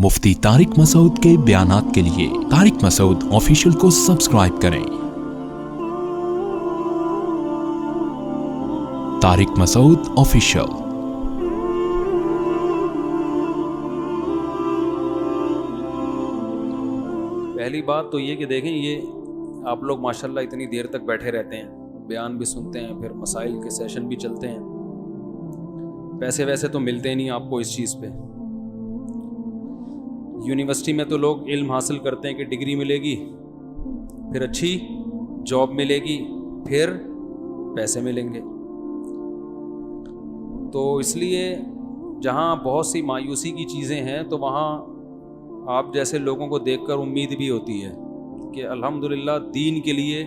مفتی طارق مسعود کے بیانات کے لیے طارق مسعود آفیشیل کو سبسکرائب کریں۔ طارق مسعود آفیشیل۔ پہلی بات تو یہ کہ دیکھیں، یہ آپ لوگ ماشاءاللہ اتنی دیر تک بیٹھے رہتے ہیں، بیان بھی سنتے ہیں، پھر مسائل کے سیشن بھی چلتے ہیں، پیسے ویسے تو ملتے نہیں آپ کو اس چیز پہ۔ یونیورسٹی میں تو لوگ علم حاصل کرتے ہیں کہ ڈگری ملے گی، پھر اچھی جاب ملے گی، پھر پیسے ملیں گے۔ تو اس لیے جہاں بہت سی مایوسی کی چیزیں ہیں تو وہاں آپ جیسے لوگوں کو دیکھ کر امید بھی ہوتی ہے کہ الحمدللہ دین کے لیے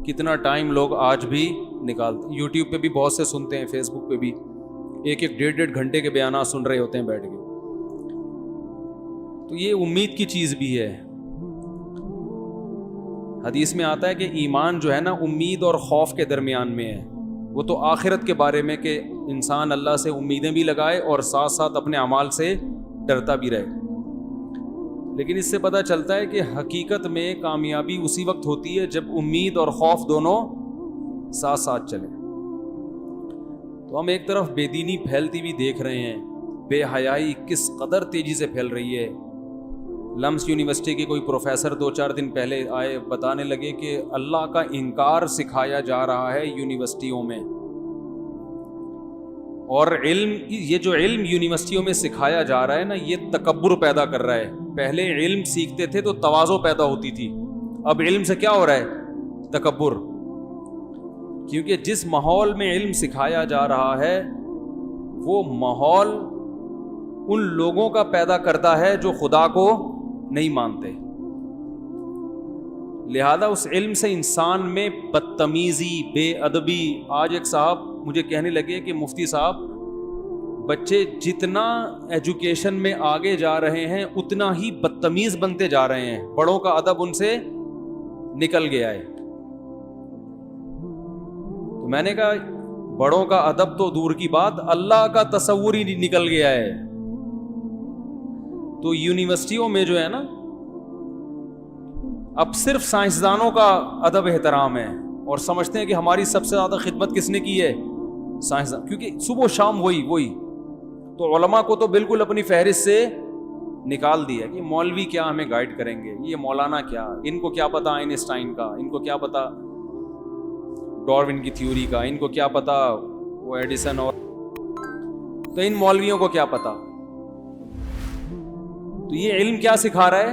کتنا ٹائم لوگ آج بھی نکالتے ہیں۔ یوٹیوب پہ بھی بہت سے سنتے ہیں، فیس بک پہ بھی ایک ڈیڑھ گھنٹے کے بیانات سن رہے ہوتے ہیں بیٹھ کے۔ تو یہ امید کی چیز بھی ہے۔ حدیث میں آتا ہے کہ ایمان جو ہے نا امید اور خوف کے درمیان میں ہے۔ وہ تو آخرت کے بارے میں کہ انسان اللہ سے امیدیں بھی لگائے اور ساتھ ساتھ اپنے اعمال سے ڈرتا بھی رہے۔ لیکن اس سے پتہ چلتا ہے کہ حقیقت میں کامیابی اسی وقت ہوتی ہے جب امید اور خوف دونوں ساتھ ساتھ چلیں۔ تو ہم ایک طرف بے دینی پھیلتی بھی دیکھ رہے ہیں، بے حیائی کس قدر تیزی سے پھیل رہی ہے۔ لمس یونیورسٹی کے کوئی پروفیسر 2-4 دن پہلے آئے، بتانے لگے کہ اللہ کا انکار سکھایا جا رہا ہے یونیورسٹیوں میں، اور یہ جو علم یونیورسٹیوں میں سکھایا جا رہا ہے نا، یہ تکبر پیدا کر رہا ہے۔ پہلے علم سیکھتے تھے تو تواضع پیدا ہوتی تھی، اب علم سے کیا ہو رہا ہے؟ تکبر۔ کیونکہ جس ماحول میں علم سکھایا جا رہا ہے وہ ماحول ان لوگوں کا پیدا کرتا ہے جو خدا کو نہیں مانتے، لہذا اس علم سے انسان میں بدتمیزی، بے ادبی۔ آج ایک صاحب مجھے کہنے لگے کہ مفتی صاحب، بچے جتنا ایجوکیشن میں آگے جا رہے ہیں اتنا ہی بدتمیز بنتے جا رہے ہیں، بڑوں کا ادب ان سے نکل گیا ہے۔ تو میں نے کہا بڑوں کا ادب تو دور کی بات، اللہ کا تصور ہی نکل گیا ہے۔ تو یونیورسٹیوں میں جو ہے نا، اب صرف سائنسدانوں کا ادب احترام ہے، اور سمجھتے ہیں کہ ہماری سب سے زیادہ خدمت کس نے کی ہے؟ سائنسدان، کیونکہ صبح و شام وہی۔ تو علماء کو تو بالکل اپنی فہرست سے نکال دیا کہ مولوی کیا ہمیں گائیڈ کریں گے، یہ مولانا کیا، ان کو کیا پتا آئنسٹائن کا، ان کو کیا پتا ڈارون کی تھیوری کا، ان کو کیا پتا وہ ایڈیسن، اور تو ان مولویوں کو کیا پتا۔ تو یہ علم کیا سکھا رہا ہے؟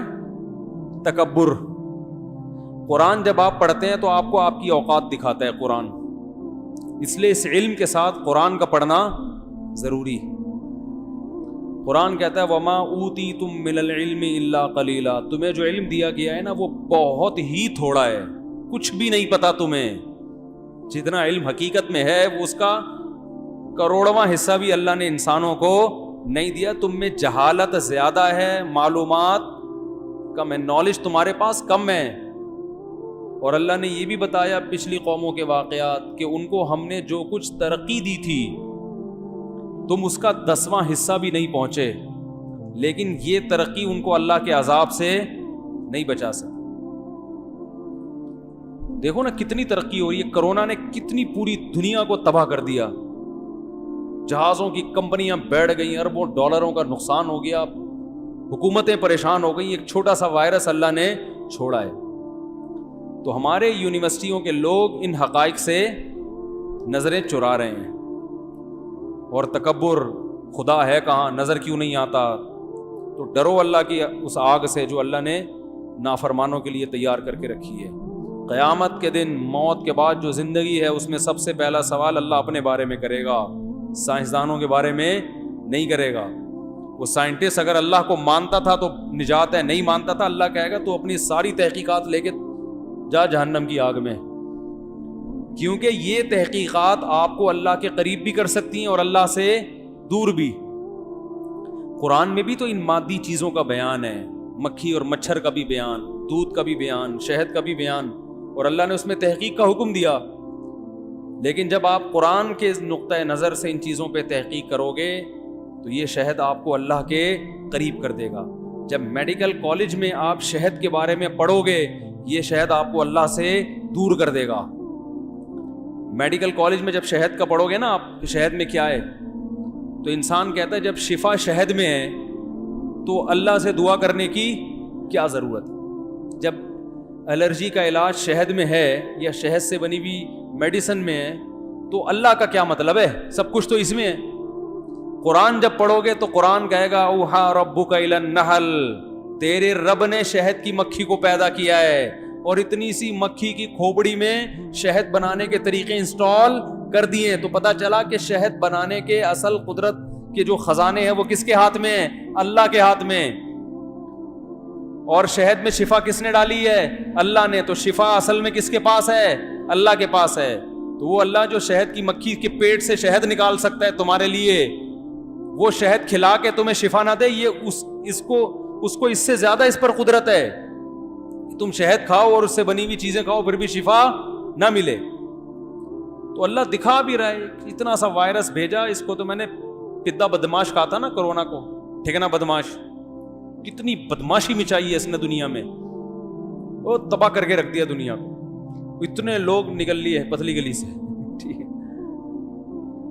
تکبر۔ قرآن جب آپ پڑھتے ہیں تو آپ کو آپ کی اوقات دکھاتا ہے قرآن، اس لیے اس علم کے ساتھ قرآن کا پڑھنا ضروری۔ قرآن کہتا ہے وَمَا أُوتِيتُم مِّنَ الْعِلْمِ إِلَّا قَلِيلًا، تمہیں جو علم دیا گیا ہے نا وہ بہت ہی تھوڑا ہے، کچھ بھی نہیں پتا تمہیں۔ جتنا علم حقیقت میں ہے وہ اس کا کروڑواں حصہ بھی اللہ نے انسانوں کو نہیں دیا۔ تم میں جہالت زیادہ ہے، معلومات کم ہے، نالج تمہارے پاس کم ہے۔ اور اللہ نے یہ بھی بتایا پچھلی قوموں کے واقعات کہ ان کو ہم نے جو کچھ ترقی دی تھی تم اس کا 10واں حصہ بھی نہیں پہنچے، لیکن یہ ترقی ان کو اللہ کے عذاب سے نہیں بچا سکتی۔ دیکھو نا کتنی ترقی ہو رہی ہے، کرونا نے کتنی پوری دنیا کو تباہ کر دیا، جہازوں کی کمپنیاں بیٹھ گئیں، اربوں ڈالروں کا نقصان ہو گیا، حکومتیں پریشان ہو گئیں، ایک چھوٹا سا وائرس اللہ نے چھوڑا ہے۔ تو ہمارے یونیورسٹیوں کے لوگ ان حقائق سے نظریں چرا رہے ہیں، اور تکبر، خدا ہے کہاں، نظر کیوں نہیں آتا۔ تو ڈرو اللہ کی اس آگ سے جو اللہ نے نافرمانوں کے لیے تیار کر کے رکھی ہے۔ قیامت کے دن، موت کے بعد جو زندگی ہے اس میں سب سے پہلا سوال اللہ اپنے بارے میں کرے گا، سائنسدانوں کے بارے میں نہیں کرے گا۔ وہ سائنٹسٹ اگر اللہ کو مانتا تھا تو نجات ہے، نہیں مانتا تھا اللہ کہے گا تو اپنی ساری تحقیقات لے کے جا جہنم کی آگ میں، کیونکہ یہ تحقیقات آپ کو اللہ کے قریب بھی کر سکتی ہیں اور اللہ سے دور بھی۔ قرآن میں بھی تو ان مادی چیزوں کا بیان ہے، مکھی اور مچھر کا بھی بیان، دودھ کا بھی بیان، شہد کا بھی بیان، اور اللہ نے اس میں تحقیق کا حکم دیا۔ لیکن جب آپ قرآن کے نقطۂ نظر سے ان چیزوں پہ تحقیق کرو گے تو یہ شہد آپ کو اللہ کے قریب کر دے گا۔ جب میڈیکل کالج میں آپ شہد کے بارے میں پڑھو گے, یہ شہد آپ کو اللہ سے دور کر دے گا. میڈیکل کالج میں جب شہد کا پڑھو گے نا آپ کہ شہد میں کیا ہے, تو انسان کہتا ہے جب شفا شہد میں ہے تو اللہ سے دعا کرنے کی کیا ضرورت ہے. جب الرجی کا علاج شہد میں ہے یا شہد سے بنی ہوئی میڈیسن میں ہے تو اللہ کا کیا مطلب ہے, سب کچھ تو اس میں ہے. قرآن جب پڑھو گے تو قرآن کہے گا اوحا ربک الی النحل, تیرے رب نے شہد کی مکھی کو پیدا کیا ہے اور اتنی سی مکھی کی کھوپڑی میں شہد بنانے کے طریقے انسٹال کر دیے. تو پتا چلا کہ شہد بنانے کے اصل قدرت کے جو خزانے ہیں وہ کس کے ہاتھ میں ہیں, اللہ کے ہاتھ میں. اور شہد میں شفا کس نے ڈالی ہے, اللہ نے. تو شفا اصل میں کس کے پاس ہے, اللہ کے پاس ہے. تو وہ اللہ جو شہد کی مکھی کے پیٹ سے شہد نکال سکتا ہے تمہارے لیے, وہ شہد کھلا کے تمہیں شفا نہ دے, یہ اس کو اس سے زیادہ اس پر قدرت ہے. تم شہد کھاؤ اور اس سے بنی ہوئی چیزیں کھاؤ پھر بھی شفا نہ ملے. تو اللہ دکھا بھی رہا ہے, اتنا سا وائرس بھیجا. اس کو تو میں نے پدا بدماش کہا تھا نا کورونا کو, ٹھیک ہے نا, بدماش. کتنی بدماشی مچائی ہے اس نے دنیا میں, وہ تباہ کر کے رکھ دیا دنیا کو. اتنے لوگ نکل لیے پتلی گلی سے, ٹھیک ہے.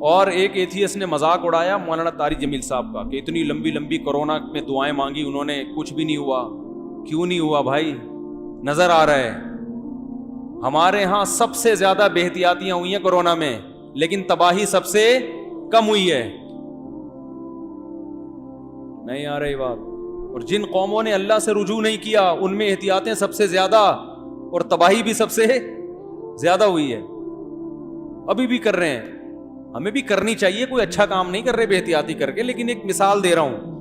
اور ایک ایتھیسٹ نے مذاق اڑایا مولانا طارق جمیل صاحب کا کہ اتنی لمبی لمبی کورونا میں دعائیں مانگی انہوں نے, کچھ بھی نہیں ہوا. کیوں نہیں ہوا بھائی, نظر آ رہا ہے. ہمارے ہاں سب سے زیادہ بے احتیاطیاں ہوئی ہیں کورونا میں, لیکن تباہی سب سے کم ہوئی ہے. نہیں آ رہی بات. اور جن قوموں نے اللہ سے رجوع نہیں کیا ان میں احتیاطیں سب سے زیادہ اور تباہی بھی سب سے زیادہ ہوئی ہے. ابھی بھی کر رہے ہیں, ہمیں بھی کرنی چاہیے, کوئی اچھا کام نہیں کر رہے بے احتیاطی کر کے, لیکن ایک مثال دے رہا ہوں.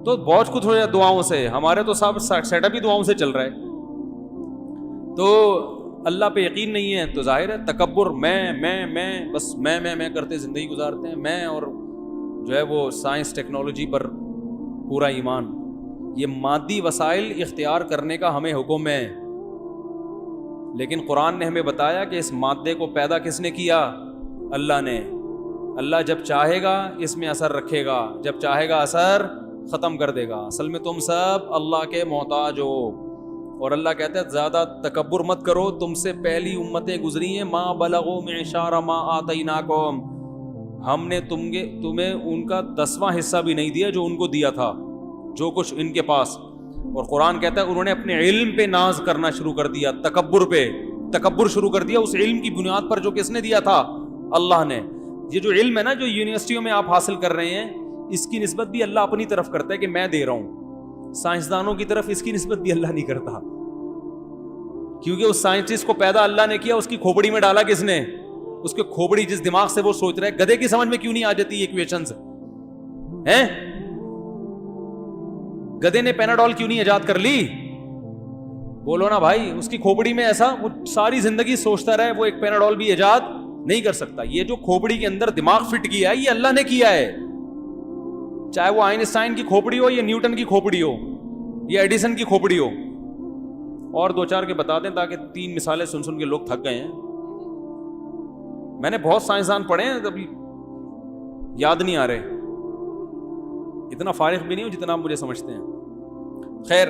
تو بہت کچھ ہو جائے دعاؤں سے, ہمارے تو سب سیٹ اپ ہی دعاؤں سے چل رہا ہے. تو اللہ پہ یقین نہیں ہے تو ظاہر ہے تکبر, میں بس میں کرتے زندگی گزارتے ہیں. میں اور جو ہے وہ سائنس ٹیکنالوجی پر پورا ایمان. یہ مادی وسائل اختیار کرنے کا ہمیں حکم ہے, لیکن قرآن نے ہمیں بتایا کہ اس مادے کو پیدا کس نے کیا, اللہ نے. اللہ جب چاہے گا اس میں اثر رکھے گا, جب چاہے گا اثر ختم کر دے گا. اصل میں تم سب اللہ کے محتاج ہو. اور اللہ کہتا ہے زیادہ تکبر مت کرو, تم سے پہلی امتیں گزری ہیں, ما بلغوا معشار ما آتیناکم, ہم نے تمہیں ان کا 10واں حصہ بھی نہیں دیا جو ان کو دیا تھا, جو کچھ ان کے پاس. اور قرآن کہتا ہے انہوں نے اپنے علم پہ ناز کرنا شروع کر دیا, تکبر شروع کر دیا اس علم کی بنیاد پر جو کس نے دیا تھا, اللہ نے. یہ جو علم ہے نا جو یونیورسٹیوں میں آپ حاصل کر رہے ہیں, اس کی نسبت بھی اللہ اپنی طرف کرتا ہے کہ میں دے رہا ہوں. سائنسدانوں کی طرف اس کی نسبت بھی اللہ نہیں کرتا, کیونکہ اس سائنٹسٹ کو پیدا اللہ نے کیا, اس کی کھوپڑی میں ڈالا کس نے, اس کے کھوپڑی جس دماغ سے وہ سوچ رہا ہے. گدھے کی سمجھ میں کیوں نہیں آ جاتی ایکویشنز ہیں, گدھے نے پیناڈول کیوں نہیں ایجاد کر لی, بولو نا بھائی. اس کی کھوپڑی میں ایسا, وہ ساری زندگی سوچتا رہے, وہ ایک پیناڈول بھی ایجاد نہیں کر سکتا. یہ جو کھوپڑی کے اندر دماغ فٹ کیا ہے یہ اللہ نے کیا ہے, چاہے وہ آئنسٹائن کی کھوپڑی ہو یا نیوٹن کی کھوپڑی ہو یا ایڈیسن کی کھوپڑی ہو. اور 2-4 کے بتا دیں تاکہ 3 مثالیں سن کے لوگ تھک گئے ہیں. میں نے بہت سائنسدان پڑھے ہیں, ابھی یاد نہیں آ رہے, اتنا فارغ بھی نہیں ہوں جتنا آپ مجھے سمجھتے ہیں. خیر,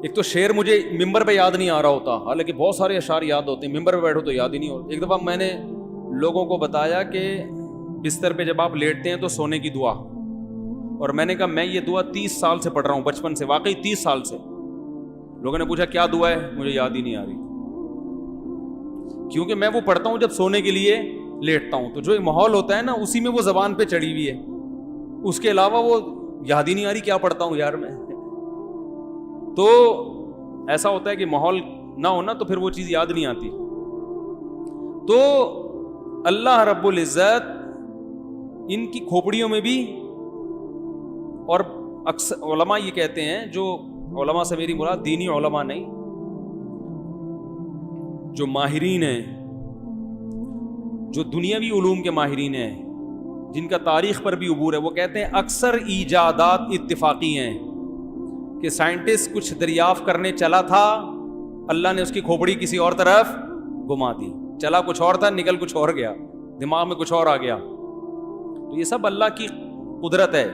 ایک تو شعر مجھے ممبر پہ یاد نہیں آ رہا ہوتا, حالانکہ بہت سارے اشعار یاد ہوتے ہیں, ممبر پہ بیٹھو تو یاد ہی نہیں ہوتا. ایک دفعہ میں نے لوگوں کو بتایا کہ بستر پہ جب آپ لیٹتے ہیں تو سونے کی دعا, اور میں نے کہا میں یہ دعا 30 سال سے پڑھ رہا ہوں, بچپن سے, واقعی 30 سال سے. لوگوں نے پوچھا کیا دعا ہے, مجھے یاد ہی نہیں آ رہی, کیونکہ میں وہ پڑھتا ہوں جب سونے کے لیے لیٹتا ہوں, تو جو ماحول ہوتا ہے نا اسی میں وہ زبان پہ چڑھی ہوئی ہے, اس کے علاوہ وہ یاد ہی نہیں آ رہی کیا پڑھتا ہوں یار میں. تو ایسا ہوتا ہے کہ ماحول نہ ہونا تو پھر وہ چیز یاد نہیں آتی. تو اللہ رب العزت ان کی کھوپڑیوں میں بھی, اور اکثر علماء یہ کہتے ہیں, جو علماء سے میری مراد دینی علماء نہیں, جو ماہرین ہیں, جو دنیاوی علوم کے ماہرین ہیں, جن کا تاریخ پر بھی عبور ہے, وہ کہتے ہیں اکثر ایجادات اتفاقی ہیں کہ سائنٹسٹ کچھ دریافت کرنے چلا تھا, اللہ نے اس کی کھوپڑی کسی اور طرف گھما دی, چلا کچھ اور تھا, نکل کچھ اور گیا, دماغ میں کچھ اور آ گیا. تو یہ سب اللہ کی قدرت ہے.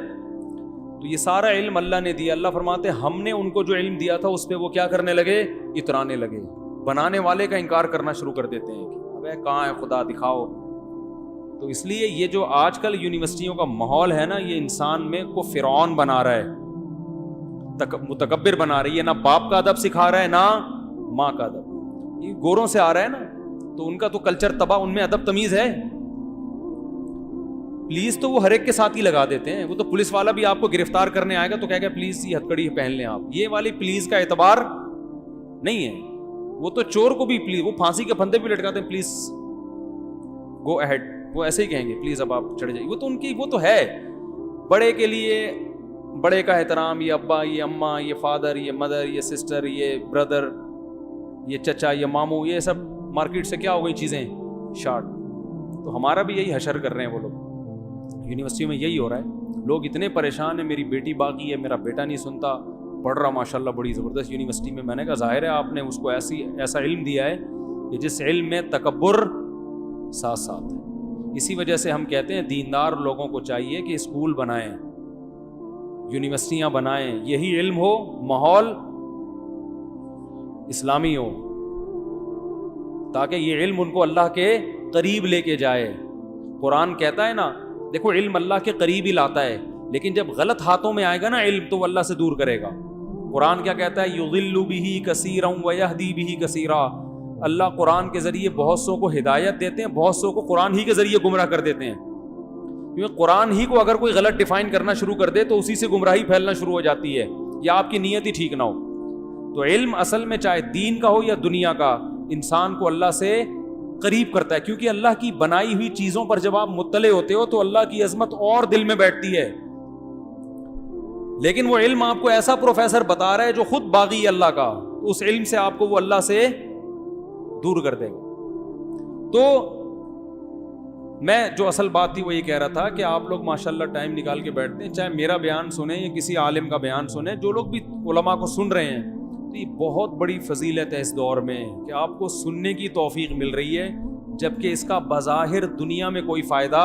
تو یہ سارا علم اللہ نے دیا. اللہ فرماتے ہیں ہم نے ان کو جو علم دیا تھا اس پہ وہ کیا کرنے لگے؟ اترانے لگے. بنانے والے کا انکار کرنا شروع کر دیتے ہیں کہ ابے کہاں ہے خدا، دکھاؤ. تو اس لیے یہ جو آج کل یونیورسٹیوں کا ماحول ہے نا، یہ انسان میں کو فرعون بنا رہا ہے، متکبر بنا رہی ہے. نہ باپ کا ادب سکھا رہا ہے نہ ماں کا ادب. یہ گوروں سے آ رہا ہے نا، تو ان کا تو کلچر تباہ، ان میں ادب تمیز ہے. پلیز تو وہ ہر ایک کے ساتھ ہی لگا دیتے ہیں. وہ تو پولیس والا بھی آپ کو گرفتار کرنے آئے گا تو کہے گا پلیز یہ ہتھکڑی پہن لیں آپ. یہ والی پلیز کا اعتبار نہیں ہے. وہ تو چور کو بھی پلیز، وہ پھانسی کے پھندے بھی لٹکاتے ہیں پلیز گو اہیڈ. وہ ایسے ہی کہیں گے پلیز اب آپ چڑھ جائیے. وہ تو ان کی وہ تو ہے. بڑے کے لیے بڑے کا احترام، یہ ابا، یہ اماں، یہ فادر، یہ مدر، یہ سسٹر، یہ بردر، یہ چچا، یہ ماموں، یہ سب مارکیٹ سے کیا ہو گئی چیزیں شارٹ. تو ہمارا بھی یہی حشر کر رہے ہیں وہ لوگ. یونیورسٹی میں یہی ہو رہا ہے. لوگ اتنے پریشان ہیں، میری بیٹی باقی ہے، میرا بیٹا نہیں سنتا، پڑھ رہا ماشاءاللہ بڑی زبردست یونیورسٹی میں. میں نے کہا ظاہر ہے آپ نے اس کو ایسا علم دیا ہے کہ جس علم میں تکبر ساتھ ساتھ ہے. اسی وجہ سے ہم کہتے ہیں دیندار لوگوں کو چاہیے کہ اسکول بنائیں، یونیورسٹیاں بنائیں، یہی علم ہو، ماحول اسلامی ہو، تاکہ یہ علم ان کو اللہ کے قریب لے کے جائے. قرآن کہتا ہے نا، دیکھو علم اللہ کے قریب ہی لاتا ہے، لیکن جب غلط ہاتھوں میں آئے گا نا علم تو وہ اللہ سے دور کرے گا. قرآن کیا کہتا ہے؟ یضل بہ کثیرا ویہدی بہ کثیرا. اللہ قرآن کے ذریعے بہت سو کو ہدایت دیتے ہیں، بہت سو کو قرآن ہی کے ذریعے گمراہ کر دیتے ہیں. کیونکہ قرآن ہی کو اگر کوئی غلط ڈیفائن کرنا شروع کر دے تو اسی سے گمراہی پھیلنا شروع ہو جاتی ہے، یا آپ کی نیت ہی ٹھیک نہ ہو. تو علم اصل میں چاہے دین کا ہو یا دنیا کا، انسان کو اللہ سے قریب کرتا ہے. کیونکہ اللہ کی بنائی ہوئی چیزوں پر جب آپ مطلع ہوتے ہو تو اللہ کی عظمت اور دل میں بیٹھتی ہے. لیکن وہ علم آپ کو ایسا پروفیسر بتا رہا ہے جو خود باغی ہے اللہ کا، اس علم سے آپ کو وہ اللہ سے دور کر دے گا. تو میں جو اصل بات تھی وہ یہ کہہ رہا تھا کہ آپ لوگ ماشاءاللہ ٹائم نکال کے بیٹھتے ہیں، چاہے میرا بیان سنیں یا کسی عالم کا بیان سنیں. جو لوگ بھی علماء کو سن رہے ہیں تو یہ بہت بڑی فضیلت ہے اس دور میں کہ آپ کو سننے کی توفیق مل رہی ہے، جبکہ اس کا بظاہر دنیا میں کوئی فائدہ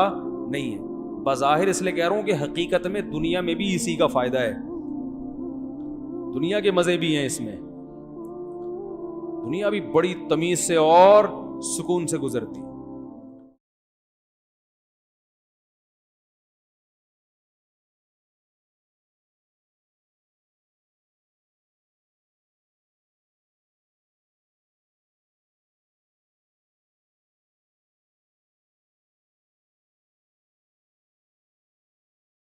نہیں ہے. بظاہر اس لیے کہہ رہا ہوں کہ حقیقت میں دنیا میں بھی اسی کا فائدہ ہے. دنیا کے مزے بھی ہیں اس میں، دنیا بھی بڑی تمیز سے اور سکون سے گزرتی ہے.